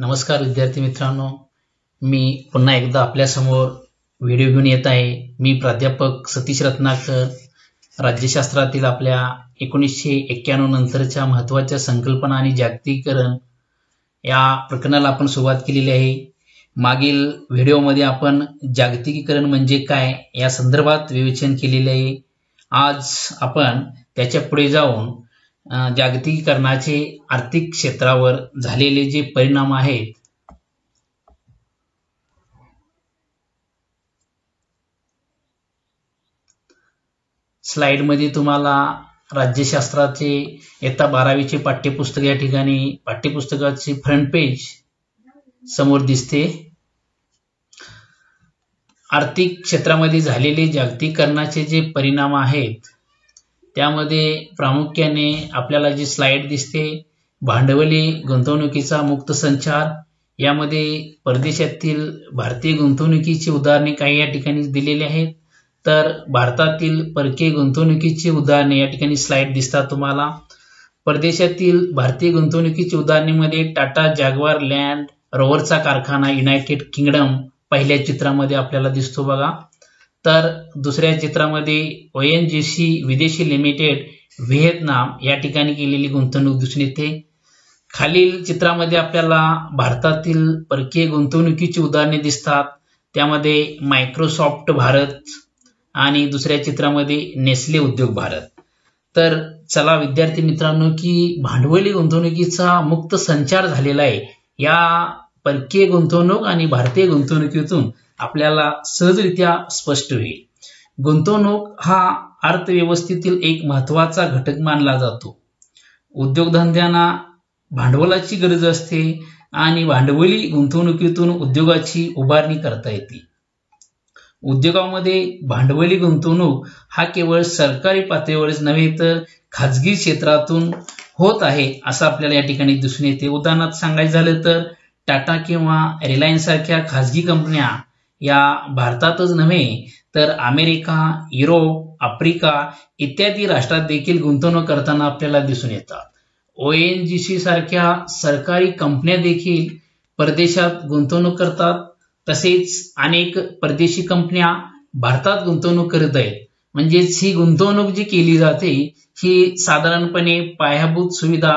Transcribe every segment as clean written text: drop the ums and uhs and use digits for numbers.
नमस्कार विद्यार्थी मित्रांनो, मी पुन्हा एकदा आपल्या समोर व्हिडिओ घेऊन येत आहे। मी प्राध्यापक सतीश रत्नाकर, राज्यशास्त्रातील आपल्या 1991 नंतरच्या महत्त्वाच्या संकल्पना आणि जागतिकीकरण या प्रकरणाला आपण सुरुवात केलेली आहे। मागील व्हिडिओमध्ये आपण जागतिकीकरण म्हणजे काय या संदर्भात विवेचन केलेले आहे। आज आपण त्याच्या पुढे जाऊन जागतिकीकरणाचे आर्थिक क्षेत्रावर झालेले जे परिणाम आहेत स्लाइड मध्ये तुम्हाला राज्यशास्त्राचे इयत्ता 12वीचे पाठ्यपुस्तक या ठिकाणी पाठ्यपुस्तकाची फ्रंट पेज समोर दिसते। आर्थिक क्षेत्रामध्ये झालेले जागतिकीकरणाचे जे परिणाम आहेत त्यामध्ये प्रामुख्याने आपल्याला जी स्लाइड दिसते भांडवली गुंतवणुकीचा मुक्त संचार, यामध्ये परदेशातील भारतीय गुंतवणुकीची उदाहरणे काही या ठिकाणी दिलेली आहेत। तर भारतातील परकीय गुंतवणुकीची उदाहरणे या ठिकाणी स्लाइड दिसतात तुम्हाला। परदेशातील भारतीय गुंतवणुकीची उदाहरणेमध्ये टाटा जॅग्वार लँड रोव्हरचा कारखाना युनायटेड किंगडम पहिल्या चित्रामध्ये आपल्याला दिसतो बघा। तर दुसऱ्या चित्रामध्ये ONGC विदेशी लिमिटेड व्हिएतनाम या ठिकाणी केलेली गुंतवणूक दिसून येते। खालील चित्रामध्ये आपल्याला भारतातील परकीय गुंतवणुकीची उदाहरणे दिसतात, त्यामध्ये मायक्रोसॉफ्ट भारत आणि दुसऱ्या चित्रामध्ये नेस्ले उद्योग भारत। तर चला विद्यार्थी मित्रांनो की भांडवली गुंतवणुकीचा मुक्त संचार झालेला आहे या परकीय गुंतवणूक आणि भारतीय गुंतवणुकीतून आपल्याला सहजरित्या स्पष्ट होईल। गुंतवणूक हा अर्थव्यवस्थेतील एक महत्त्वाचा घटक मानला जातो। उद्योगधंद्यांना भांडवलाची गरज असते आणि भांडवली गुंतवणुकीतून उद्योगाची उभारणी करता येते। उद्योगामध्ये भांडवली गुंतवणूक हा केवळ सरकारी पातळीवरच नव्हे तर खाजगी क्षेत्रातून होत आहे असं आपल्याला या ठिकाणी दिसून येते। उदाहरणार्थ सांगायचं झालं तर टाटा किंवा रिलायन्स सारख्या खाजगी कंपन्या या भारतातच नव्हे तर अमेरिका, युरोप, आफ्रिका इत्यादी राष्ट्रात देखील गुंतवणूक करताना आपल्याला दिसून येतात। ONGC सारख्या सरकारी कंपन्या देखील परदेशात गुंतवणूक करतात, तसेच अनेक परदेशी कंपन्या भारतात गुंतवणूक करत आहेत। म्हणजेच ही गुंतवणूक जी केली जाते ही साधारणपणे पायाभूत सुविधा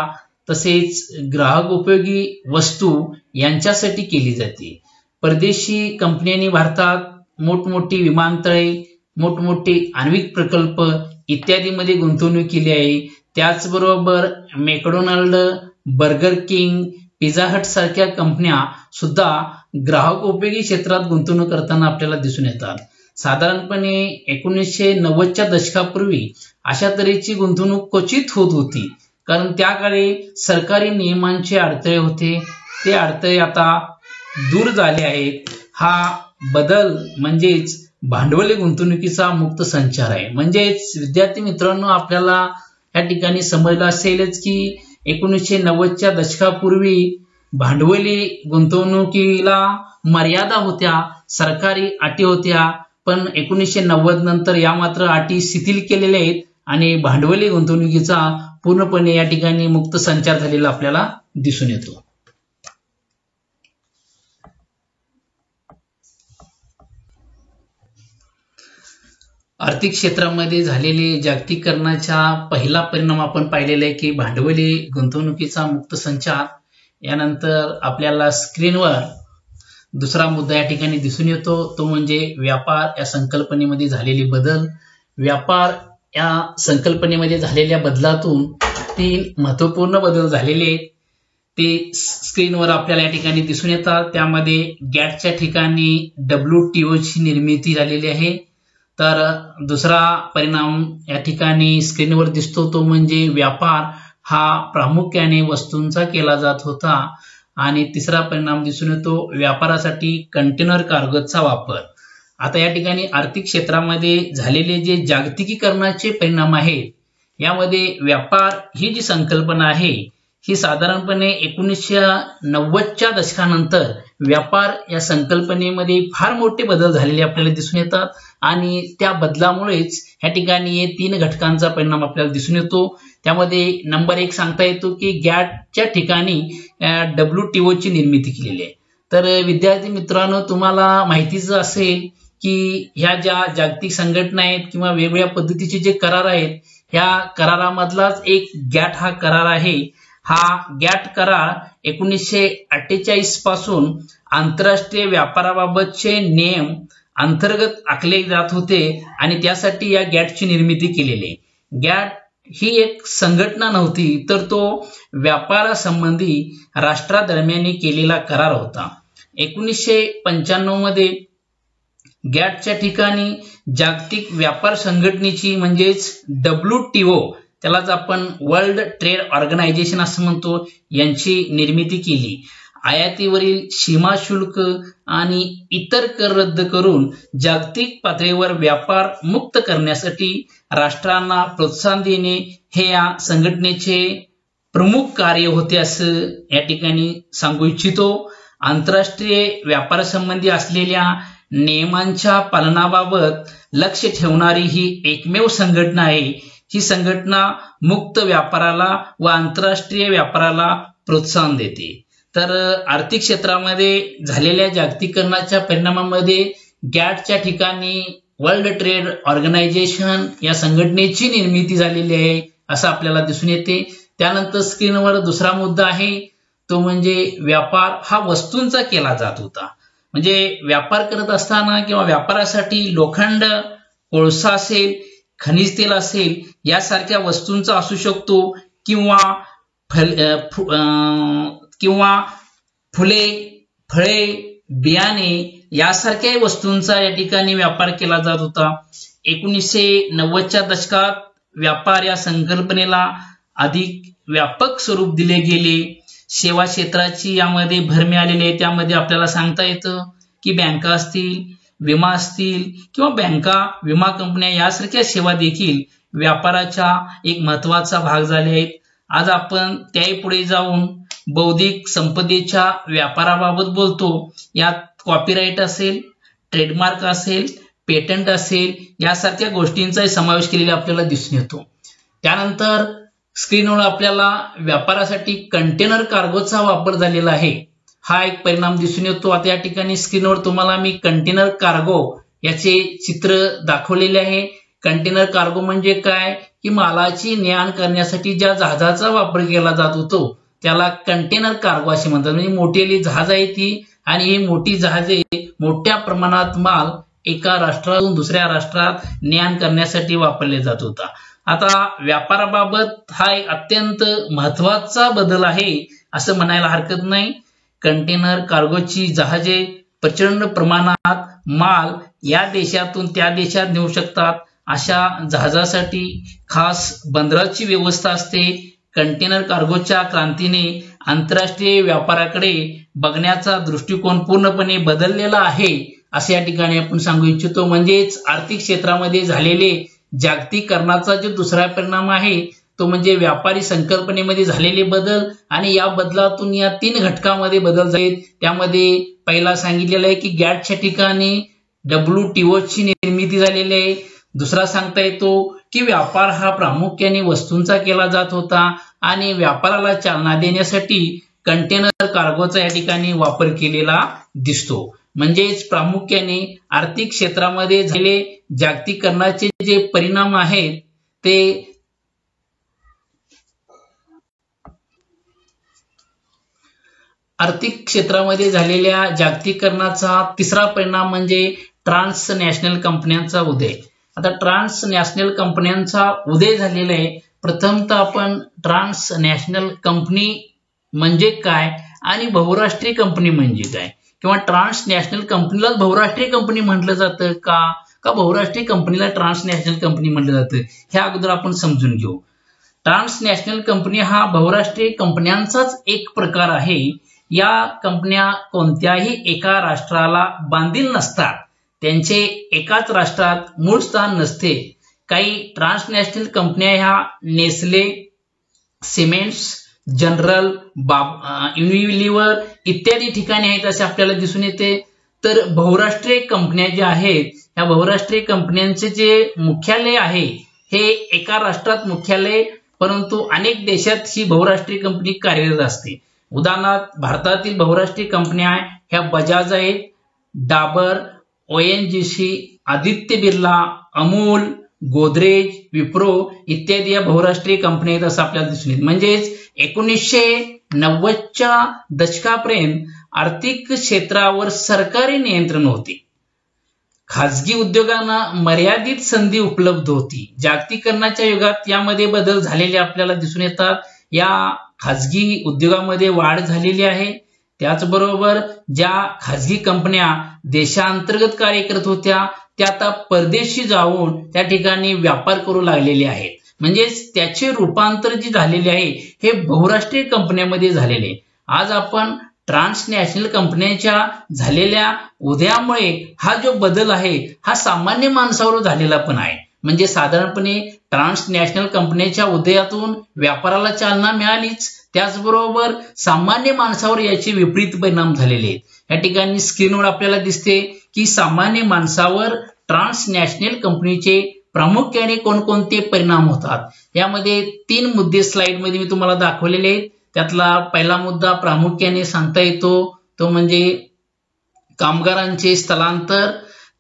तसेच ग्राहक उपयोगी वस्तू यांच्यासाठी केली जाते। परदेशी कंपन्यांनी भारतात मोठमोठी विमानतळे, मोठमोठे आण्विक प्रकल्प इत्यादी मध्ये गुंतवणूक केली आहे। त्याचबरोबर McDonald, burger king, Pizza Hut सारख्या कंपन्या सुद्धा ग्राहक उपयोगी क्षेत्रात गुंतवणूक करताना आपल्याला दिसून येतात। साधारणपणे 1990च्या दशकापूर्वी अशा तऱ्हेची गुंतवणूक क्वचित होत होती, कारण त्या काळी सरकारी नियमांचे अडथळे होते। ते अडथळे आता दूर झाले आहेत। हा बदल म्हणजेच भांडवली गुंतवणुकीचा मुक्त संचार आहे। म्हणजेच विद्यार्थी मित्रांनो, आपल्याला या ठिकाणी समजलं असेलच की 1990च्या दशकापूर्वी भांडवली गुंतवणुकीला मर्यादा होत्या, सरकारी अटी होत्या, पण 1990 नंतर या मात्र अटी शिथिल केलेल्या आहेत आणि भांडवली गुंतवणुकीचा पूर्णपणे या ठिकाणी मुक्त संचार झालेला आपल्याला दिसून येतो। आर्थिक क्षेत्रामध्ये झालेले जागतिकीकरणाचा पहिला परिणाम आपण पाहिलेला आहे की भांडवली गुंतवणुकीचा मुक्त संचार। यानंतर आपल्याला स्क्रीनवर दुसरा मुद्दा या ठिकाणी दिसून येतो, तो म्हणजे व्यापार या संकल्पनेमध्ये झालेले बदल। व्यापार या संकल्पनेमध्ये झालेल्या बदलातून 3 महत्त्वपूर्ण बदल झालेले आहेत, ते स्क्रीनवर आपल्याला या ठिकाणी दिसून येतात। त्यामध्ये गॅटच्या ठिकाणी WTO ची निर्मिती झालेली आहे। तर दुसरा परिणाम या ठिकाणी स्क्रीनवर दिसतो तो म्हणजे व्यापार हा प्रामुख्याने वस्तूंचा केला जात होता आणि तिसरा परिणाम दिसून येतो व्यापारासाठी कंटेनर कार्गोचा वापर। आता या ठिकाणी आर्थिक क्षेत्रामध्ये झालेले जे जागतिकीकरणाचे परिणाम आहेत यामध्ये व्यापार ही जी संकल्पना आहे ही साधारणपणे 1990च्या दशकानंतर व्यापार या संकल्पनेमध्ये फार मोठे बदल झालेले आपल्याला दिसून येतात आणि त्या बदलामुळेच ह्या ठिकाणी हे 3 घटकांचा परिणाम आपल्याला दिसून येतो। त्यामध्ये नंबर 1 सांगता येतो की गॅटच्या ठिकाणी WTO ची निर्मिती केलेली आहे। तर विद्यार्थी मित्रांनो, तुम्हाला माहितीच असेल की ह्या ज्या जागतिक संघटना आहेत किंवा वेगवेगळ्या पद्धतीचे जे करार आहेत, ह्या करारामधलाच एक गॅट हा करार आहे। हा गॅट करार 1948 पासून आंतरराष्ट्रीय व्यापाराबाबतचे नियम अंतर्गत आखले जात होते आणि त्यासाठी या गॅटची निर्मिती केलेली आहे। गॅट ही एक संघटना नव्हती, तर तो व्यापारासंबंधी राष्ट्रादरम्यान केलेला करार होता। 1995 मध्ये गॅटच्या ठिकाणी जागतिक व्यापार संघटनेची म्हणजेच WTO, त्यालाच आपण वर्ल्ड ट्रेड ऑर्गनायझेशन असं म्हणतो, यांची निर्मिती केली। आयातीवरील सीमा शुल्क आणि इतर कर रद्द करून जागतिक पातळीवर व्यापार मुक्त करण्यासाठी राष्ट्रांना प्रोत्साहन देणे हे या संघटनेचे प्रमुख कार्य होते असं या ठिकाणी सांगू इच्छितो। आंतरराष्ट्रीय व्यापारासंबंधी असलेल्या नियमांच्या पालनाबाबत लक्ष ठेवणारी ही एकमेव संघटना आहे। ही संघटना मुक्त व्यापाराला व आंतरराष्ट्रीय व्यापाराला प्रोत्साहन देते। तर आर्थिक क्षेत्रामध्ये झालेल्या जागतिकीकरणाच्या परिणामामध्ये गॅटच्या ठिकाणी वर्ल्ड ट्रेड ऑर्गनायझेशन या संघटनेची निर्मिती झालेली आहे असं आपल्याला दिसून येते। त्यानंतर स्क्रीनवर दुसरा मुद्दा आहे, तो म्हणजे व्यापार हा वस्तूंचा केला जात होता। म्हणजे व्यापार करत असताना किंवा व्यापारासाठी लोखंड, कोळसा असेल, खनिज तेल असेल, यासारख्या वस्तूंचा असू शकतो किंवा फुले, फळे, बियाणे यासारख्या वस्तूंचा या ठिकाणी व्यापार केला जात होता। 1990च्या दशकात व्यापार या संकल्पनेला अधिक व्यापक स्वरूप दिले गेले। सेवा क्षेत्राची यामध्ये भर मिळालेली आहे। त्यामध्ये आपल्याला सांगता येतं की बँका असतील, विमा असतील किंवा बँका, विमा कंपन्या यासारख्या सेवा देखील व्यापाराचा एक महत्वाचा भाग झाले आहेत। आज आपण त्याही पुढे जाऊन बौद्धिक संपदेच्या व्यापाराबाबत बोलतो। यात कॉपीराइट असेल, ट्रेडमार्क असेल, पेटंट असेल, यासारख्या गोष्टींचा समावेश केलेला आपल्याला दिसून येतो। त्यानंतर स्क्रीनवर आपल्याला व्यापारासाठी कंटेनर कार्गोचा वापर झालेला आहे, हा एक परिणाम दिसून येतो। आता या ठिकाणी स्क्रीनवर तुम्हाला मी कंटेनर कार्गो याचे चित्र दाखवलेले आहे। कंटेनर कार्गो म्हणजे काय की मालाची ने-आण करण्यासाठी ज्या जहाजाचा वापर केला जात होतो त्याला कंटेनर कार्गो असे म्हणतात। म्हणजे मोठी जहाज आहे ती, आणि ही मोठी जहाजे मोठ्या प्रमाणात माल एका राष्ट्रातून दुसऱ्या राष्ट्रात ने-आण करण्यासाठी वापरले जात होता। आता व्यापाराबाबत हा एक अत्यंत महत्वाचा बदल आहे असं म्हणायला हरकत नाही। कंटेनर कार्गोची जहाजे प्रचंड प्रमाणात माल या देशातून त्या देशात नेऊ शकतात। अशा जहाजासाठी खास बंदराची व्यवस्था असते। कंटेनर कार्गोच्या क्रांतीने आंतरराष्ट्रीय व्यापाराकडे बघण्याचा दृष्टिकोन पूर्णपणे बदललेला आहे असे या ठिकाणी आपण सांगू इच्छितो। म्हणजेच आर्थिक क्षेत्रामध्ये झालेले जागतिकीकरणाचा जो दुसरा परिणाम आहे तो म्हणजे व्यापारी संकल्पनेमध्ये झालेले बदल, आणि या बदलातून या 3 घटकामध्ये बदल झाले। त्यामध्ये पहिला सांगितलेला आहे की गॅटच्या ठिकाणी WTO ची निर्मिती झालेली आहे। दुसरा सांगता येतो की व्यापार हा प्रामुख्याने वस्तूंचा केला जात होता आणि व्यापाराला चालना देण्यासाठी कंटेनर कार्गोचा या ठिकाणी वापर केलेला दिसतो। म्हणजेच प्रामुख्याने आर्थिक क्षेत्रामध्ये झालेले जागतिकीकरणाचे जे परिणाम आहेत ते आर्थिक क्षेत्रामध्ये झालेल्या जागतिकीकरणाचा तिसरा परिणाम म्हणजे ट्रान्सनॅशनल कंपन्यांचा उदय। आता ट्रान्सनॅशनल कंपन्यांचा उदय झालेला आहे। प्रथमतः आपण ट्रान्सनॅशनल कंपनी म्हणजे काय आणि बहुराष्ट्रीय कंपनी म्हणजे काय, किंवा ट्रान्सनॅशनल कंपनीला बहुराष्ट्रीय कंपनी म्हटलं जातं का बहुराष्ट्रीय कंपनीला ट्रान्सनॅशनल कंपनी म्हटलं जातं, हे अगोदर आपण समजून घेऊ। ट्रान्सनॅशनल कंपनी हा बहुराष्ट्रीय कंपन्यांचाच एक प्रकार आहे। या कंपन्या कोणत्याही एका राष्ट्राला बांधील नसतात, त्यांचे एकाच राष्ट्रात मूळ स्थान नसते। काही ट्रान्सनॅशनल कंपन्या ह्या नेस्ले, सिमेंट्स, जनरल, युनिलिव्हर इत्यादी ठिकाणी आहेत असे आपल्याला दिसून येते. तर बहुराष्ट्रीय कंपन्या ज्या आहेत या बहुराष्ट्रीय कंपन्यांचे जे मुख्यालय आहे हे एका राष्ट्रात मुख्यालय, परंतु अनेक देशात ही बहुराष्ट्रीय कंपनी कार्यरत असते. उदाहरणार्थ भारतातील बहुराष्ट्रीय कंपन्या ह्या बजाज आहेत, डाबर, ONGC, आदित्य बिर्ला, अमूल, गोदरेज, विप्रो इत्यादी या बहुराष्ट्रीय कंपन्या आहेत असं आपल्याला दिसून येते. म्हणजेच 1990च्या दशकापर्यंत आर्थिक क्षेत्रावर सरकारी नियंत्रण होते. खाजगी उद्योगांना मर्यादित संधी उपलब्ध होती. जागतिकीकरणाच्या युगात यामध्ये बदल झालेले आपल्याला दिसून येतात. या खाजगी उद्योगामध्ये वाढ झालेली आहे. त्याचबरोबर ज्या खाजगी कंपन्या देशांतर्गत कार्य करत होत्या त्या आता परदेशी जाऊन त्या ठिकाणी व्यापार करू लागलेले आहेत. म्हणजेच त्याचे रूपांतर जे झालेले आहे हे बहुराष्ट्रीय कंपन्यांमध्ये झालेले. आज आपण ट्रान्सनॅशनल कंपन्यांच्या झालेल्या उदयामुळे हा जो बदल आहे हा सामान्य माणसावर झालेला पण आहे. म्हणजे साधारणपणे ट्रान्सनॅशनल कंपन्यांच्या उदयातून व्यापाराला चालना मिळालीच, त्याचबरोबर सामान्य माणसावर याचे विपरीत परिणाम झालेले आहेत. या ठिकाणी स्क्रीनवर आपल्याला दिसते की सामान्य माणसावर ट्रान्सनॅशनल कंपनीचे प्रामुख्याने कोणकोणते परिणाम होतात. यामध्ये 3 मुद्दे स्लाइडमध्ये मी तुम्हाला दाखवलेले आहेत. त्यातला पहिला मुद्दा प्रामुख्याने सांगता येतो तो म्हणजे कामगारांचे स्थलांतर.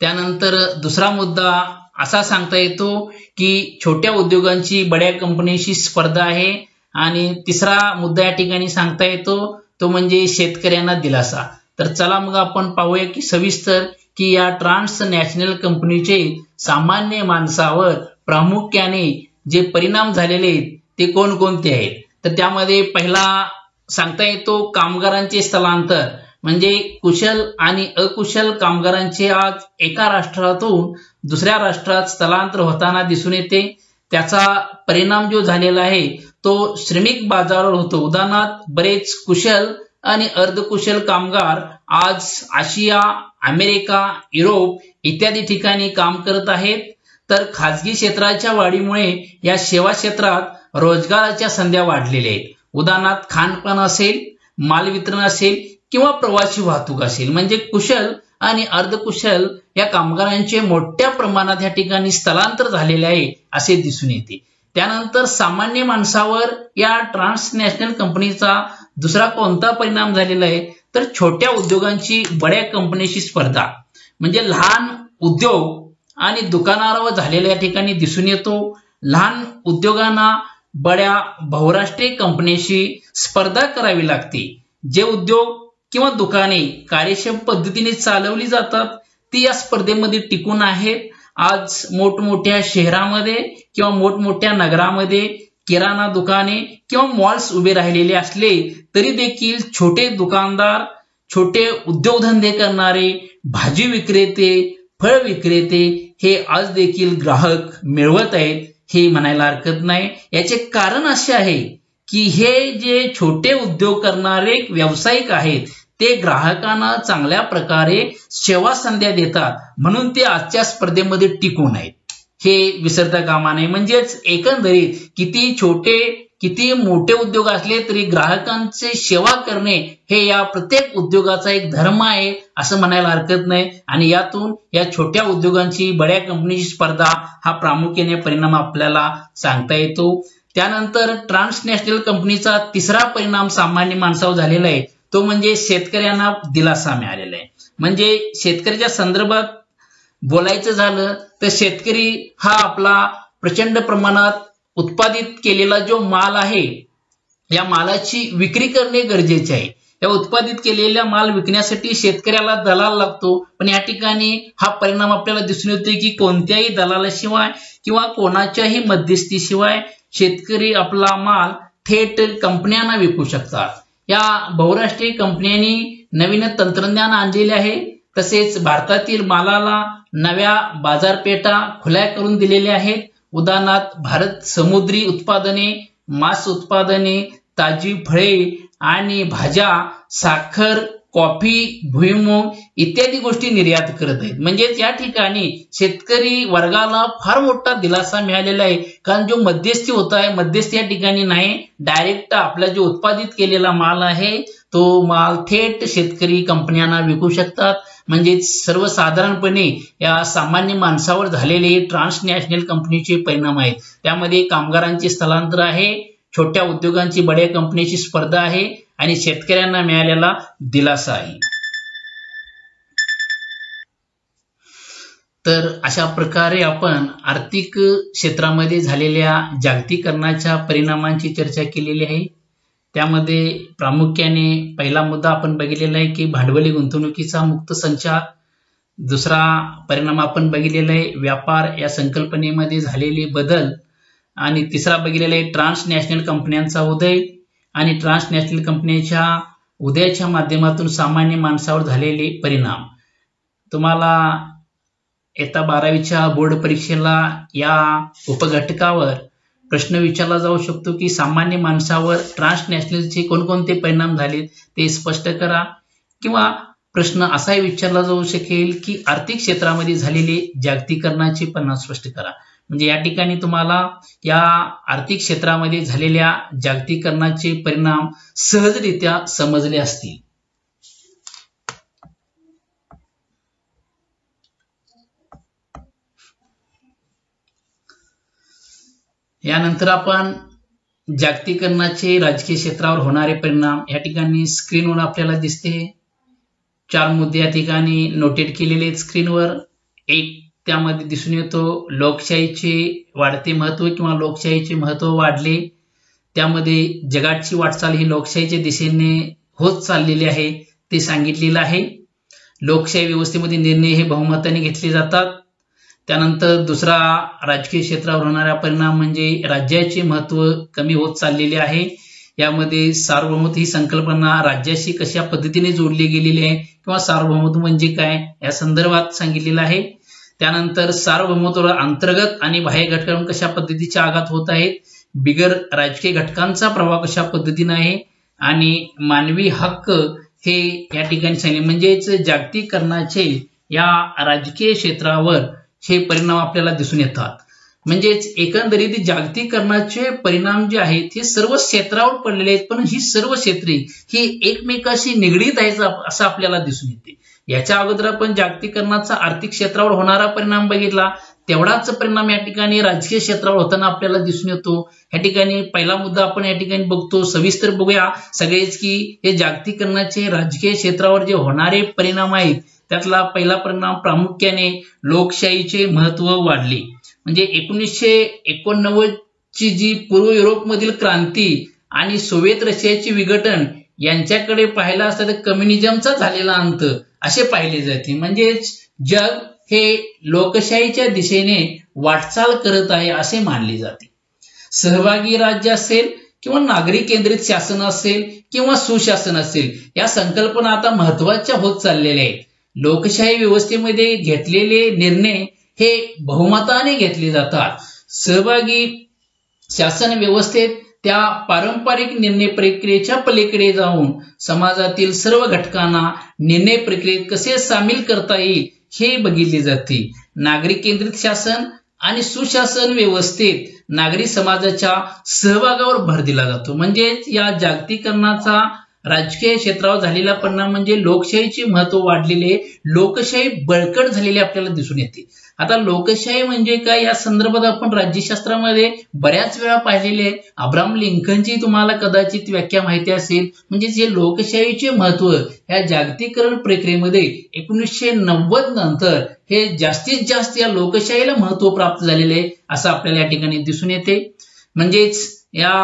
त्यानंतर दुसरा मुद्दा असा सांगता येतो की छोट्या उद्योगांची बड्या कंपनीशी स्पर्धा आहे. आणि तिसरा मुद्दा या ठिकाणी सांगता येतो तो म्हणजे शेतकऱ्यांना दिलासा. तर चला मग आपण पाहूया की सविस्तर की या ट्रान्सनॅशनल कंपनीचे सामान्य माणसावर प्रामुख्याने जे परिणाम झालेले आहेत ते कोणकोणते आहेत. तर त्यामध्ये पहिला सांगता येतो कामगारांचे स्थलांतर. म्हणजे कुशल आणि अकुशल कामगारांचे आज एका राष्ट्रातून दुसऱ्या राष्ट्रात स्थलांतर होताना दिसून येते. त्याचा परिणाम जो झालेला आहे तो श्रमिक बाजारावर होतो. उदाहरणार्थ बरेच कुशल आणि अर्धकुशल कामगार आज आशिया, अमेरिका, युरोप इत्यादी ठिकाणी काम करत आहेत. तर खाजगी क्षेत्राच्या वाढीमुळे या सेवा क्षेत्रात रोजगाराच्या संध्या वाढलेल्या आहेत. उदाहरणार्थ खानपान असेल, माल वितरण असेल किंवा प्रवासी वाहतूक असेल. म्हणजे कुशल आणि अर्धकुशल या कामगारांचे मोठ्या प्रमाणात या ठिकाणी स्थलांतर झालेले आहे असे दिसून येते. त्यानंतर सामान्य माणसावर या ट्रान्सनॅशनल कंपनीचा दुसरा कोणता परिणाम झालेला आहे तर छोट्या उद्योगांची बड्या कंपनीशी स्पर्धा. म्हणजे लहान उद्योग आणि दुकानावर झालेल्या या ठिकाणी दिसून येतो. लहान उद्योगांना बड्या बहुराष्ट्रीय कंपनीशी स्पर्धा करावी लागते. जे उद्योग किंवा दुकाने कार्यक्षम पद्धतीने चालवली जातात ती या स्पर्धेमध्ये टिकून आहेत. आज मोठमोठ्या शहरामध्ये किंवा मोठमोठ्या नगरामध्ये किराणा दुकाने किंवा मॉल्स उभे राहिलेले असले तरी देखील छोटे दुकानदार, छोटे उद्योगधंदे करणारे, भाजी विक्रेते, फळ विक्रेते हे आज देखील ग्राहक मिळवत आहेत हे म्हणायला हरकत नाही. याचे कारण असे आहे की हे जे छोटे उद्योग करणारे व्यावसायिक आहेत ते ग्राहकांना चांगल्या प्रकारे सेवा संध्या देतात म्हणून ते आजच्या स्पर्धेमध्ये टिकून आहेत हे विसरता कामा नये. म्हणजेच एकंदरीत किती छोटे किती मोठे उद्योग असले तरी ग्राहकांची सेवा करणे हे या प्रत्येक उद्योगाचा एक धर्म आहे असं म्हणायला हरकत नाही. आणि यातून या छोट्या उद्योगांची बड्या कंपनीची स्पर्धा हा प्रामुख्याने परिणाम आपल्याला सांगता येतो. त्यानंतर ट्रान्सनॅशनल कंपनीचा तिसरा परिणाम सामान्य माणसावर झालेला आहे तो म्हणजे शेतकऱ्यांना दिलासा मिळालेला आहे. म्हणजे शेतकऱ्याच्या संदर्भात बोलायचं झालं तर शेतकरी हा आपला प्रचंड प्रमाणात उत्पादित केलेला जो माल आहे या मालाची विक्री करणे गरजेचे आहे. या उत्पादित केलेला माल विकण्यासाठी शेतकऱ्याला दलाल लागतो. पण या ठिकाणी हा परिणाम आपल्याला दिसून येतो की कोणत्याही दलालाशिवाय किंवा कोणाच्याही मध्यस्थीशिवाय शेतकरी आपला माल थेट कंपन्यांना विकू शकतात. या बहुराष्ट्रीय कंपन्यांनी नवीन तंत्रज्ञान आणलेले आहे. तसेच भारतातील मालाला नव्या बाजारपेठा खुल्या करून दिलेल्या आहेत. उदाहरणार्थ भारत समुद्री उत्पादने, मांस उत्पादने, ताजी फळे आणि भाज्या, साखर, कॉफी, भुईमूग इत्यादी गोष्टी निर्यात करत आहेत. म्हणजेच या ठिकाणी शेतकरी वर्गाला फार मोठा दिलासा मिळालेला आहे, कारण जो मध्यस्थी होत आहे, मध्यस्थी या ठिकाणी नाही, डायरेक्ट आपला जो उत्पादित केलेला माल आहे तो माल थेट शेतकरी कंपन्यांना विकू शकतात. म्हणजे सर्वसाधारणपणे या सामान्य माणसावर झालेले ट्रान्सनॅशनल कंपनीचे परिणाम आहेत. त्यामध्ये कामगारांचे स्थलांतर आहे, छोट्या उद्योगांची बड्या कंपनीची स्पर्धा आहे आणि शेतकऱ्यांना मिळालेला दिलासा आहे. तर अशा प्रकारे आपण आर्थिक क्षेत्रामध्ये झालेल्या जागतिकीकरणाच्या परिणामांची चर्चा केलेली आहे. त्यामध्ये प्रामुख्याने पहिला मुद्दा आपण बघितलेला आहे की भांडवली गुंतवणुकीचा मुक्त संचार. दुसरा परिणाम आपण बघितलेला आहे व्यापार या संकल्पनेमध्ये झालेले बदल. आणि तिसरा बघितलेला आहे ट्रान्सनॅशनल कंपन्यांचा उदय आणि ट्रान्सनॅशनल कंपन्यांच्या उदयाच्या माध्यमातून सामान्य माणसावर झालेले परिणाम. तुम्हाला इयत्ता 12वीच्या बोर्ड परीक्षेला या उपघटकावर प्रश्न विचारला जाऊ शकतो की सामान्य माणसावर ट्रान्सनॅशनलचे कोणकोणते परिणाम झाले ते स्पष्ट करा, किंवा प्रश्न असाही विचारला जाऊ शकेल की आर्थिक क्षेत्रामध्ये झालेले जागतिकीकरणाचे परिणाम स्पष्ट करा. म्हणजे या ठिकाणी तुम्हाला या आर्थिक क्षेत्रामध्ये झालेल्या जागतिकीकरणाचे परिणाम सहजरित्या समजले असतील. यानंतर आपण जागतिकीकरणाचे राजकीय क्षेत्रावर होणारे परिणाम या ठिकाणी स्क्रीनवर आपल्याला दिसते. 4 मुद्दे या ठिकाणी नोटेड केलेले आहेत स्क्रीनवर. एक त्यामध्ये दिसून येतो लोकशाहीचे वाढते महत्व किंवा लोकशाहीचे महत्व वाढले. त्यामध्ये जगाची वाटचाल ही लोकशाहीच्या दिशेने होत चाललेली आहे ते सांगितलेलं आहे. लोकशाही व्यवस्थेमध्ये निर्णय हे बहुमताने घेतले जातात. त्यानंतर दुसरा राजकीय क्षेत्रावर होणारा परिणाम म्हणजे राज्याचे महत्व कमी होत चाललेले आहे. यामध्ये सार्वभौमत्व ही संकल्पना राज्याशी कशा पद्धतीने जोडली गेलेली आहे किंवा सार्वभौमत्व म्हणजे काय या संदर्भात सांगितलेलं आहे. त्यानंतर सार्वभौमत्वावर अंतर्गत आणि बाह्य घटकांवर कशा पद्धतीचे आघात होत आहेत, बिगर राजकीय घटकांचा प्रभाव कशा पद्धतीने आहे आणि मानवी हक्क हे या ठिकाणी सांगितले. म्हणजेच जागतिकीकरणाचे या राजकीय क्षेत्रावर हे परिणाम आपल्याला दिसून येतात. म्हणजेच एकंदरीत जागतिकीकरणाचे परिणाम जे आहेत हे सर्व क्षेत्रावर पडलेले आहेत, पण ही सर्व क्षेत्रे ही एकमेकाशी निगडीत आहेत असं आपल्याला दिसून येते. याच्या अगोदर आपण जागतिकीकरणाचा आर्थिक क्षेत्रावर होणारा परिणाम बघितला, तेवढाच परिणाम या ठिकाणी राजकीय क्षेत्रावर होताना आपल्याला दिसून येतो. या ठिकाणी पहिला मुद्दा आपण या ठिकाणी बघतो, सविस्तर बघूया सगळेच की हे जागतिकीकरणाचे राजकीय क्षेत्रावर जे होणारे परिणाम आहेत त्यातला पहिला परिणाम प्रामुख्याने लोकशाहीचे महत्व वाढले. म्हणजे 1989 ची जी पूर्व युरोपमधील क्रांती आणि सोव्हिएत रशियाचे विघटन यांच्याकडे पाहिला असता तर कम्युनिझमचा झालेला अंत असे पाहिले जाते. म्हणजेच जग हे लोकशाहीच्या दिशेने वाटचाल करत आहे असे मानले जाते. सहभागी राज्य असेल किंवा नागरी केंद्रित शासन असेल किंवा सुशासन असेल, या संकल्पना आता महत्वाच्या होत चाललेल्या आहेत. लोकशाही व्यवस्थेमध्ये घेतलेले निर्णय हे बहुमताने घेतले जातात. सहभागी शासन व्यवस्थेत त्या पारंपरिक निर्णय प्रक्रियेच्या पलीकडे जाऊन समाजातील सर्व घटकांना निर्णय प्रक्रियेत कसे सामील करता येईल हे बघितले जाते. नागरिक केंद्रित शासन आणि सुशासन व्यवस्थेत नागरी समाजाच्या सहभागावर भर दिला जातो. म्हणजेच या जागतिकीकरणाचा राजकीय क्षेत्रावर झालेला परिणाम म्हणजे लोकशाहीचे महत्व वाढलेले, लोकशाही बळकट झालेली आपल्याला दिसून येते. आता लोकशाही म्हणजे काय या संदर्भात आपण राज्यशास्त्रामध्ये बऱ्याच वेळा पाहिलेले आहे. अब्राहम लिंकनची तुम्हाला कदाचित व्याख्या माहिती असेल. म्हणजे जे लोकशाहीचे महत्व या जागतिकीकरण प्रक्रियेमध्ये 1990 नंतर हे जास्तीत जास्त या लोकशाहीला महत्व प्राप्त झालेले असं आपल्याला या ठिकाणी दिसून येते. म्हणजेच या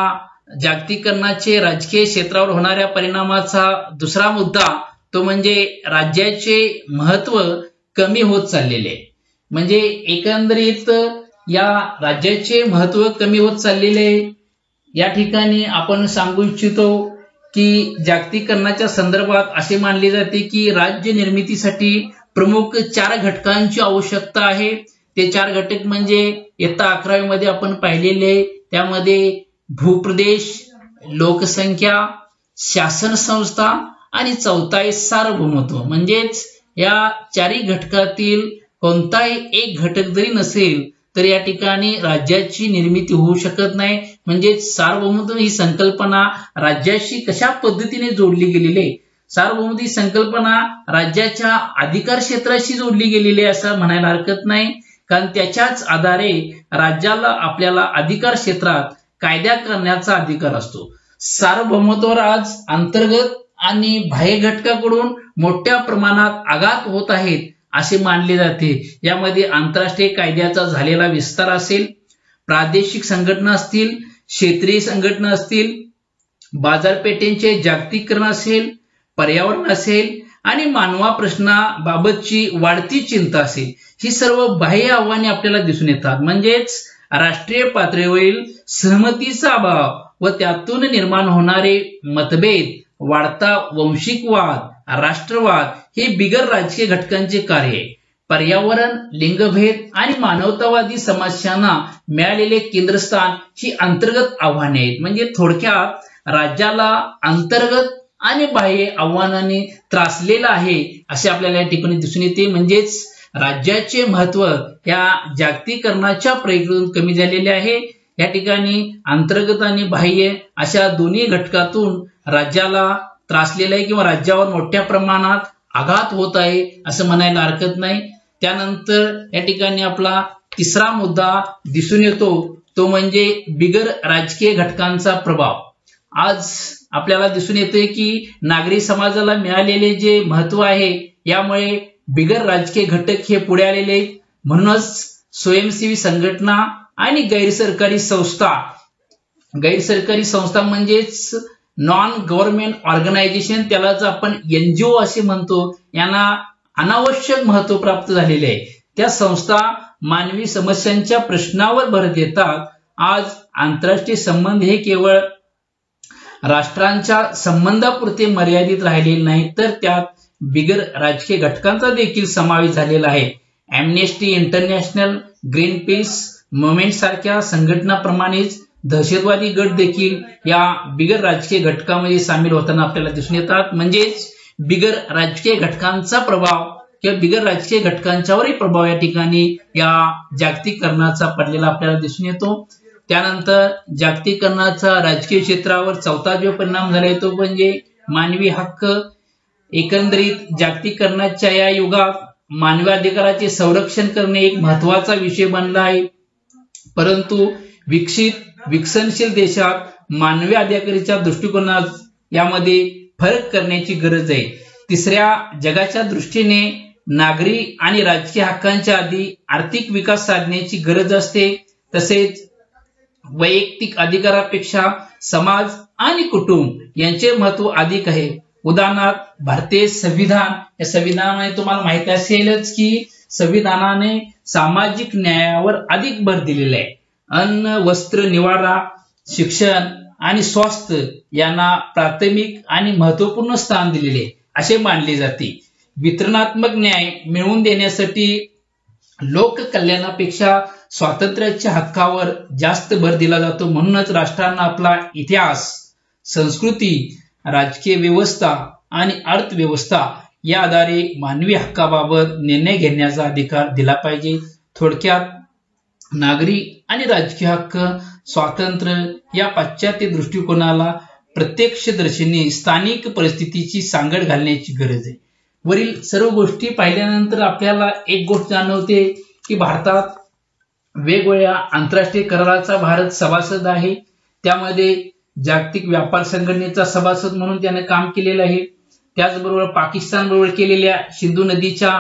जागतिकीकरणाचे राजकीय क्षेत्रावर होणाऱ्या परिणामाचा दुसरा मुद्दा तो म्हणजे राज्याचे महत्व कमी होत चाललेले. म्हणजे एकंदरीत या राज्याचे महत्व कमी होत चाललेले. या ठिकाणी आपण सांगू इच्छितो की जागतिकीकरणाच्या संदर्भात असे मानले जाते की राज्य निर्मितीसाठी प्रमुख 4 घटकांची आवश्यकता आहे. ते 4 घटक म्हणजे इयत्ता 11वी मध्ये आपण पाहिलेले. त्यामध्ये भूप्रदेश, लोकसंख्या, शासन संस्था आणि चौथा आहे सार्वभौमत्व. म्हणजेच या चारही घटकातील कोणताही एक घटक जरी नसेल तर या ठिकाणी राज्याची निर्मिती होऊ शकत नाही. म्हणजे सार्वभौमत्व ही संकल्पना राज्याशी कशा पद्धतीने जोडली गेलेली आहे, सार्वभौमत्व ही संकल्पना राज्याच्या अधिकार क्षेत्राशी जोडली गेलेली आहे असं म्हणायला हरकत नाही. कारण त्याच्याच आधारे राज्याला आपल्याला अधिकार क्षेत्रात कायदा करण्याचा अधिकार असतो. सार्वभौमत्वावर आज अंतर्गत आणि बाह्य घटकाकडून मोठ्या प्रमाणात आघात होत आहेत असे मानले जाते. यामध्ये आंतरराष्ट्रीय कायद्याचा झालेला विस्तार असेल, प्रादेशिक संघटना असतील, क्षेत्रीय संघटना असतील, बाजारपेठेंचे जागतिकीकरण असेल, पर्यावरण असेल आणि मानवा प्रश्नाबाबतची वाढती चिंता असेल, ही सर्व बाह्य आव्हाने आपल्याला दिसून येतात. म्हणजेच राष्ट्रीय पातळीवरील सहमतीचा अभाव व त्यातून निर्माण होणारे मतभेद, वाढता वंशिकवाद, राष्ट्रवाद हे बिगर राजकीय घटकांचे कार्य आहे. पर्यावरण, लिंगभेद आणि मानवतावादी समस्यांना मिळालेले केंद्रस्थान ही अंतर्गत आव्हाने आहेत. म्हणजे थोडक्यात राज्याला अंतर्गत आणि बाह्य आव्हानाने त्रासलेला आहे असे आपल्याला या ठिकाणी दिसून येते. म्हणजेच राज्याचे महत्व या जागतिकीकरणाच्या प्रयोगातून कमी झालेले आहे. या ठिकाणी अंतर्गत आणि बाह्य अशा दोन्ही घटकातून राज्याला त्रासलेला आहे किंवा राज्यावर मोठ्या प्रमाणात आघात होत आहे असं म्हणायला हरकत नाही. त्यानंतर या ठिकाणी आपला तिसरा मुद्दा दिसून येतो तो म्हणजे बिगर राजकीय घटकांचा प्रभाव. आज आपल्याला दिसून येते की नागरी समाजाला मिळालेले जे महत्व आहे यामुळे बिगर राजकीय घटक हे पुढे आलेले आहेत. म्हणूनच स्वयंसेवी संघटना आणि गैरसरकारी संस्था म्हणजेच नॉन गव्हर्नमेंट ऑर्गनायझेशन, त्यालाच आपण NGO असे म्हणतो, यांना अनावश्यक महत्व प्राप्त झालेले आहे. त्या संस्था मानवी समस्यांच्या प्रश्नावर भर देतात. आज आंतरराष्ट्रीय संबंध हे केवळ राष्ट्रांच्या संबंधापुरते मर्यादित राहिलेले नाही तर त्यात बिगर राजकीय घटकांचा देखील समावेश झालेला आहे. Amnesty international, green peas movement सारख्या संघटनाप्रमाणेच दहशतवादी गट देखील या बिगर राजकीय घटकामध्ये सामील होताना आपल्याला दिसून येतात. म्हणजेच बिगर राजकीय घटकांचा प्रभाव किंवा बिगर राजकीय घटकांच्यावरही प्रभाव या ठिकाणी या जागतिकीकरणाचा पडलेला आपल्याला दिसून येतो. त्यानंतर जागतिकीकरणाचा राजकीय क्षेत्रावर चौथा जो परिणाम झाला तो म्हणजे मानवी हक्क. एकंदरीत जागतिकीकरणाच्या या युगात मानवी अधिकाराचे संरक्षण करणे एक महत्वाचा विषय बनला आहे. परंतु विकसनशील देशात मानवी अधिकाराच्या दृष्टिकोनात यामध्ये फरक करण्याची गरज आहे. तिसऱ्या जगाच्या दृष्टीने नागरी आणि राजकीय हक्कांच्या आधी आर्थिक विकास साधण्याची गरज असते. तसेच वैयक्तिक अधिकारापेक्षा समाज आणि कुटुंब यांचे महत्व अधिक आहे. उदाहरणार्थ भारतीय संविधान, या संविधानाने तुम्हाला माहिती असेलच की संविधानाने सामाजिक न्यायावर अधिक भर दिलेला आहे. अन्न, वस्त्र, निवारा, शिक्षण आणि स्वास्थ्य यांना प्राथमिक आणि महत्वपूर्ण स्थान दिलेले असे मानले जाते. वितरणात्मक न्याय मिळवून देण्यासाठी लोक कल्याणापेक्षा स्वातंत्र्याच्या हक्कावर जास्त भर दिला जातो. म्हणूनच राष्ट्रांना आपला इतिहास, संस्कृती, राजकीय व्यवस्था आणि अर्थव्यवस्था या आधारे मानवी हक्काबाबत निर्णय घेण्याचा अधिकार दिला पाहिजे. थोडक्यात नागरी आणि राजकीय हक्क, स्वातंत्र्य या पाश्चात्य दृष्टिकोनाला प्रत्यक्षदर्शनी स्थानिक परिस्थितीची सांगड घालण्याची गरज आहे. वरील सर्व गोष्टी पाहिल्यानंतर आपल्याला एक गोष्ट जाणवते की भारतात वेगवेगळ्या आंतरराष्ट्रीय कराराचा भारत सभासद आहे. त्यामध्ये जागतिक व्यापार संघटनेचा सभासद म्हणून त्याने काम केलेलं आहे. त्याचबरोबर पाकिस्तान बरोबर केलेल्या सिंधू नदीच्या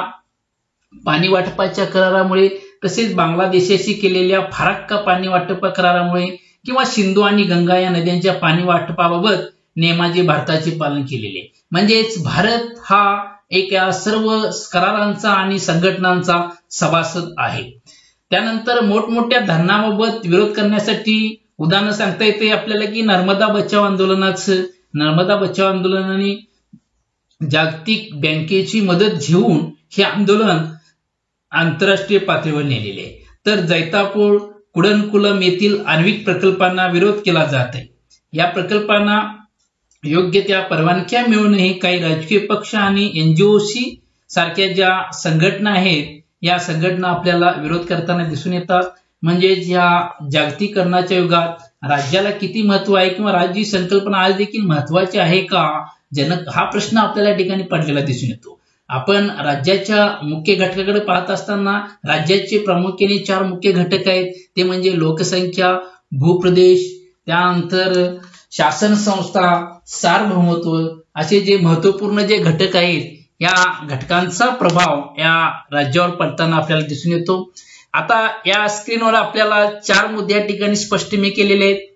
पाणी वाटपाच्या करारामुळे, तसेच बांगलादेशाशी केलेल्या फराक्का पाणी वाटप करारामुळे किंवा सिंधू आणि गंगा या नद्यांच्या पाणी वाटपाबाबत नियमाचे भारताचे पालन केलेले. म्हणजेच भारत हा एक या सर्व करारांचा आणि संघटनांचा सभासद आहे. त्यानंतर मोठमोठ्या धरणाबाबत विरोध करण्यासाठी उदाहरण सांगता येते आपल्याला की नर्मदा बचाव आंदोलनाने जागतिक बँकेची मदत घेऊन हे आंदोलन आंतरराष्ट्रीय पातळीवर नेलेले आहे. तर जैतापूर, कुडनकुलम येथील आण्विक प्रकल्पांना विरोध केला जात आहे. या प्रकल्पांना योग्य त्या परवानग्या मिळूनही काही राजकीय पक्ष आणि NGOशी सारख्या ज्या संघटना आहेत या संघटना आपल्याला विरोध करताना दिसून येतात. म्हणजेच या जागतिकीकरणाच्या युगात राज्याला किती महत्व आहे किंवा राज्य संकल्पना आज देखील महत्वाची आहे का जनक, हा प्रश्न आपल्याला या ठिकाणी पडलेला दिसून येतो. आपण राज्याच्या मुख्य घटकाकडे पाहत असताना राज्याचे प्रामुख्याने 4 मुख्य घटक आहेत. ते म्हणजे लोकसंख्या, भूप्रदेश, त्यानंतर शासन संस्था, सार्वभौमत्व, असे जे महत्वपूर्ण जे घटक आहेत या घटकांचा प्रभाव या राज्यावर पडताना आपल्याला दिसून येतो. आता या स्क्रीनवर आपल्याला 4 मुद्दे या ठिकाणी स्पष्ट मी केलेले आहेत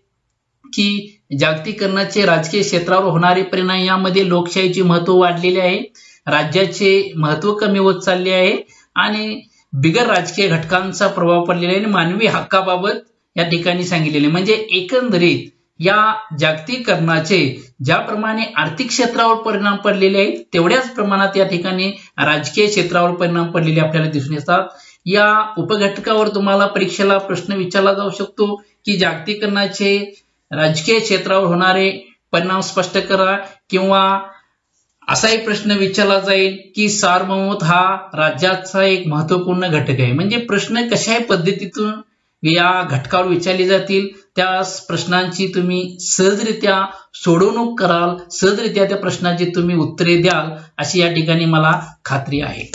की जागतिकीकरणाचे राजकीय क्षेत्रावर होणारे परिणाम, यामध्ये लोकशाहीचे महत्व वाढलेले आहे, राज्याचे महत्व कमी होत चालले आहे आणि बिगर राजकीय घटकांचा प्रभाव पडलेला आहे आणि मानवी हक्काबाबत या ठिकाणी सांगितलेले. म्हणजे एकंदरीत या जागतिकीकरणाचे ज्याप्रमाणे आर्थिक क्षेत्रावर परिणाम पडलेले आहेत तेवढ्याच प्रमाणात या ठिकाणी राजकीय क्षेत्रावर परिणाम पडलेले आपल्याला दिसून येतात. या उपघटकावर तुम्हाला परीक्षेला प्रश्न विचारला जाऊ शकतो की जागतिकीकरणाचे राजकीय क्षेत्रावर होणारे परिणाम स्पष्ट करा, किंवा असाही प्रश्न विचारला जाईल की सार्वभौमत्व हा राज्याचा एक महत्वपूर्ण घटक आहे. म्हणजे प्रश्न कशाही पद्धतीतून या घटकावर विचारले जातील, त्या प्रश्नांची तुम्ही सहजरित्या सोडवणूक कराल, सहजरित्या त्या प्रश्नाची तुम्ही उत्तरे द्याल अशी या ठिकाणी मला खात्री आहे.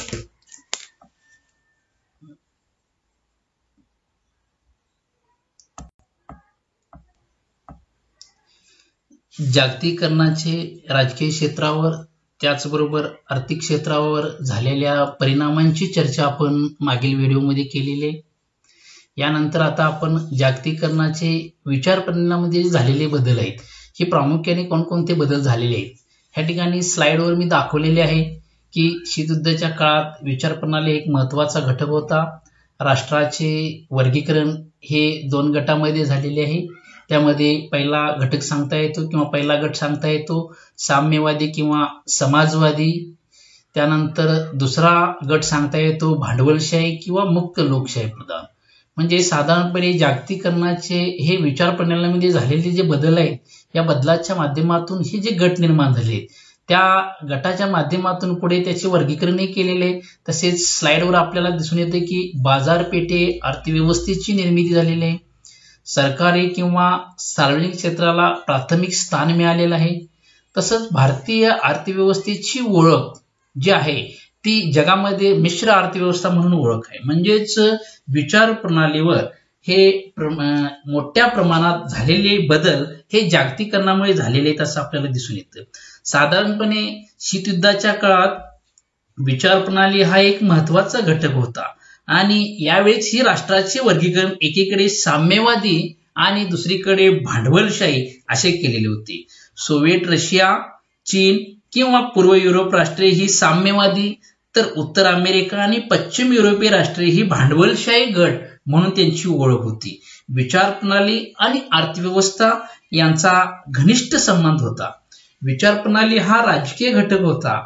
जागतिकीकरणाचे राजकीय क्षेत्रावर त्याचबरोबर आर्थिक क्षेत्रावर झालेल्या परिणामांची चर्चा आपण मागील व्हिडिओमध्ये केलेली आहे. यानंतर आता आपण जागतिकीकरणाचे विचार प्रणालीमध्ये झालेले बदल आहेत, हे प्रामुख्याने कोणकोणते बदल झालेले आहेत ह्या ठिकाणी स्लाइडवर मी दाखवलेले आहे की शीतयुद्धाच्या काळात विचार प्रणाली एक महत्वाचा घटक होता. राष्ट्राचे वर्गीकरण हे 2 गटामध्ये झालेले आहे. त्यामध्ये पहिला घटक सांगता येतो किंवा पहिला गट सांगता येतो साम्यवादी किंवा समाजवादी. त्यानंतर दुसरा गट सांगता येतो भांडवलशाही किंवा मुक्त लोकशाही प्रधान. म्हणजे साधारणपणे जागतिकीकरणाचे हे विचार प्रणालीमध्ये झालेले जे बदल आहेत या बदलाच्या माध्यमातून हे जे गट निर्माण झाले त्या गटाच्या माध्यमातून पुढे त्याचे वर्गीकरणही केलेले. तसेच स्लाइडवर आपल्याला दिसून येते की बाजारपेठे अर्थव्यवस्थेची निर्मिती झालेली आहे. सरकारी किंवा सार्वजनिक क्षेत्राला प्राथमिक स्थान मिळालेलं आहे. तसंच भारतीय अर्थव्यवस्थेची ओळख जी आहे ती जगामध्ये मिश्र अर्थव्यवस्था म्हणून ओळख आहे. म्हणजेच विचार प्रणालीवर हे मोठ्या प्रमाणात झालेले बदल हे जागतिकीकरणामुळे झालेले आहेत असं आपल्याला दिसून येतं. साधारणपणे शीतयुद्धाच्या काळात विचार प्रणाली हा एक महत्वाचा घटक होता आणि यावेळेस ही राष्ट्राचे वर्गीकरण एकीकडे साम्यवादी आणि दुसरीकडे भांडवलशाही असे केलेले होते. सोव्हिएट रशिया, चीन किंवा पूर्व युरोप राष्ट्रे ही साम्यवादी, तर उत्तर अमेरिका आणि पश्चिम युरोपीय राष्ट्रे ही भांडवलशाही गट म्हणून त्यांची ओळख होती. विचार प्रणाली आणि अर्थव्यवस्था यांचा घनिष्ठ संबंध होता. विचार प्रणाली हा राजकीय घटक होता.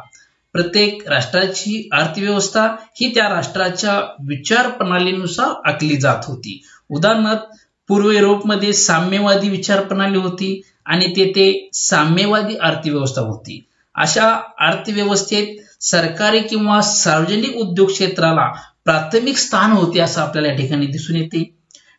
प्रत्येक राष्ट्राची अर्थव्यवस्था ही त्या राष्ट्राच्या विचार प्रणालीनुसार आखली जात होती. उदाहरणार्थ पूर्व युरोपमध्ये साम्यवादी विचार प्रणाली होती आणि तेथे साम्यवादी अर्थव्यवस्था होती. अशा अर्थव्यवस्थेत सरकारी किंवा सार्वजनिक उद्योग क्षेत्राला प्राथमिक स्थान होते असं आपल्याला या ठिकाणी दिसून येते.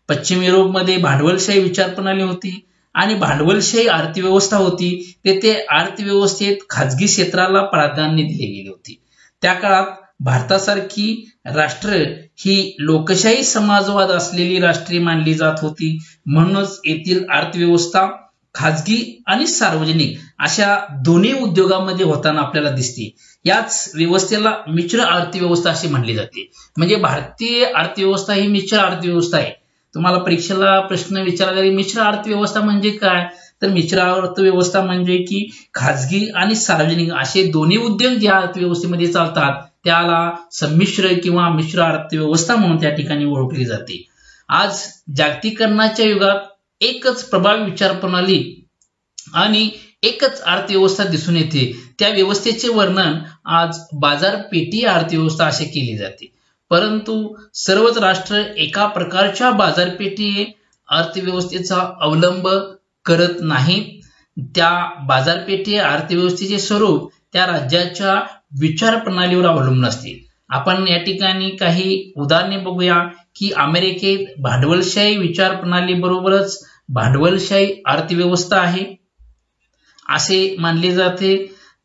पश्चिम युरोपमध्ये भांडवलशाही विचार प्रणाली होती आणि भांडवलशाही अर्थव्यवस्था होती. तेथे अर्थव्यवस्थेत खाजगी क्षेत्राला प्राधान्य दिले गेले होते. त्या काळात भारतासारखी राष्ट्र ही लोकशाही समाजवाद असलेली राष्ट्रे मानली जात होती. म्हणूनच येथील अर्थव्यवस्था खाजगी आणि सार्वजनिक अशा दोन्ही उद्योगांमध्ये होताना आपल्याला दिसते. याच व्यवस्थेला मिश्र अर्थव्यवस्था अशी म्हणली जाते. म्हणजे भारतीय अर्थव्यवस्था ही मिश्र अर्थव्यवस्था आहे. तुम्हाला परीक्षेला प्रश्न विचारला जाईल मिश्र अर्थव्यवस्था म्हणजे काय, तर मिश्र अर्थव्यवस्था म्हणजे की खाजगी आणि सार्वजनिक असे दोन्ही उद्योग ज्या अर्थव्यवस्थेमध्ये चालतात त्याला संमिश्र किंवा मिश्र अर्थव्यवस्था म्हणून त्या ठिकाणी ओळखली जाते. आज जागतिकीकरणाच्या युगात एकच प्रभावी विचार प्रणाली आणि एकच अर्थव्यवस्था दिसून येते. त्या व्यवस्थेचे वर्णन आज बाजारपेठी अर्थव्यवस्था असे केले जाते. परंतु सर्वच राष्ट्र एका प्रकारच्या बाजारपेठी अर्थव्यवस्थेचा अवलंब करत नाहीत. त्या बाजारपेठी अर्थव्यवस्थेचे स्वरूप त्या राज्याच्या विचार प्रणालीवर अवलंबून असते. आपण या ठिकाणी काही उदाहरणे बघूया की अमेरिकेत भांडवलशाही विचार प्रणाली बरोबरच भांडवलशाही अर्थव्यवस्था आहे असे मानले जाते.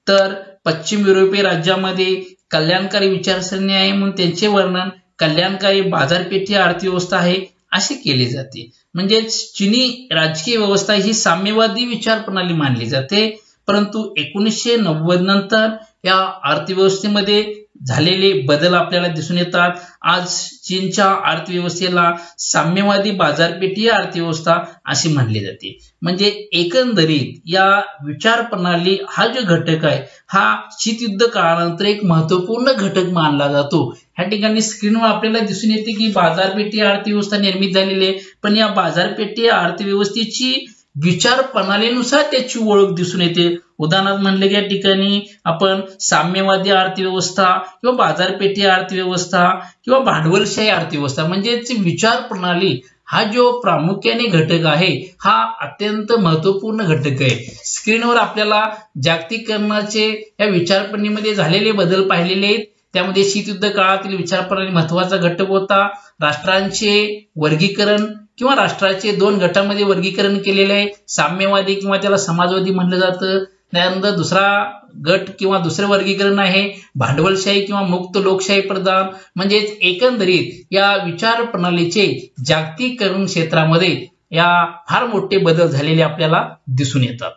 तर पश्चिम युरोपीय राज्यामध्ये कल्याणकारी विचारसरणी आहे म्हणून त्यांचे वर्णन कल्याणकारी बाजारपेठी अर्थव्यवस्था आहे असे केले जाते. म्हणजेच चीनी राजकीय व्यवस्था ही साम्यवादी विचार प्रणाली मानली जाते. परंतु 1990 नंतर या अर्थव्यवस्थेमध्ये झालेले बदल आपल्याला दिसून येतात. आज चीनच्या अर्थव्यवस्थेला साम्यवादी बाजारपेठी अर्थव्यवस्था असे मानले जाते. म्हणजे एकंदरीत या विचार प्रणाली हा जो घटक आहे हा शीतयुद्ध काळानंतर एक महत्वपूर्ण घटक मानला जातो. ह्या ठिकाणी स्क्रीनवर आपल्याला दिसून येते की बाजारपेठी अर्थव्यवस्था निर्मित झालेली आहे, पण या बाजारपेठी अर्थव्यवस्थेची विचार प्रणालीनुसार त्याची ओळख दिसून येते. उदाहरणार्थ म्हणले की या ठिकाणी आपण साम्यवादी अर्थव्यवस्था किंवा बाजारपेठी अर्थव्यवस्था किंवा भांडवलशाही अर्थव्यवस्था म्हणजेच विचार प्रणाली हा जो प्रामुख्याने घटक आहे हा अत्यंत महत्वपूर्ण घटक आहे. स्क्रीनवर आपल्याला जागतिकीकरणाचे या विचारप्रणालीमध्ये झालेले बदल पाहिलेले आहेत. त्यामध्ये शीतयुद्ध काळातील विचार प्रणाली महत्वाचा घटक होता. राष्ट्रांचे वर्गीकरण किंवा राष्ट्राचे 2 गटामध्ये वर्गीकरण केलेले आहे. साम्यवादी किंवा त्याला समाजवादी म्हटलं जातं. त्यानंतर दुसरा गट किंवा दुसरे वर्गीकरण आहे भांडवलशाही किंवा मुक्त लोकशाही प्रधान. म्हणजेच एकंदरीत या विचार प्रणालीचे जागतिकीकरण क्षेत्रामध्ये या फार मोठे बदल झालेले आपल्याला दिसून येतात.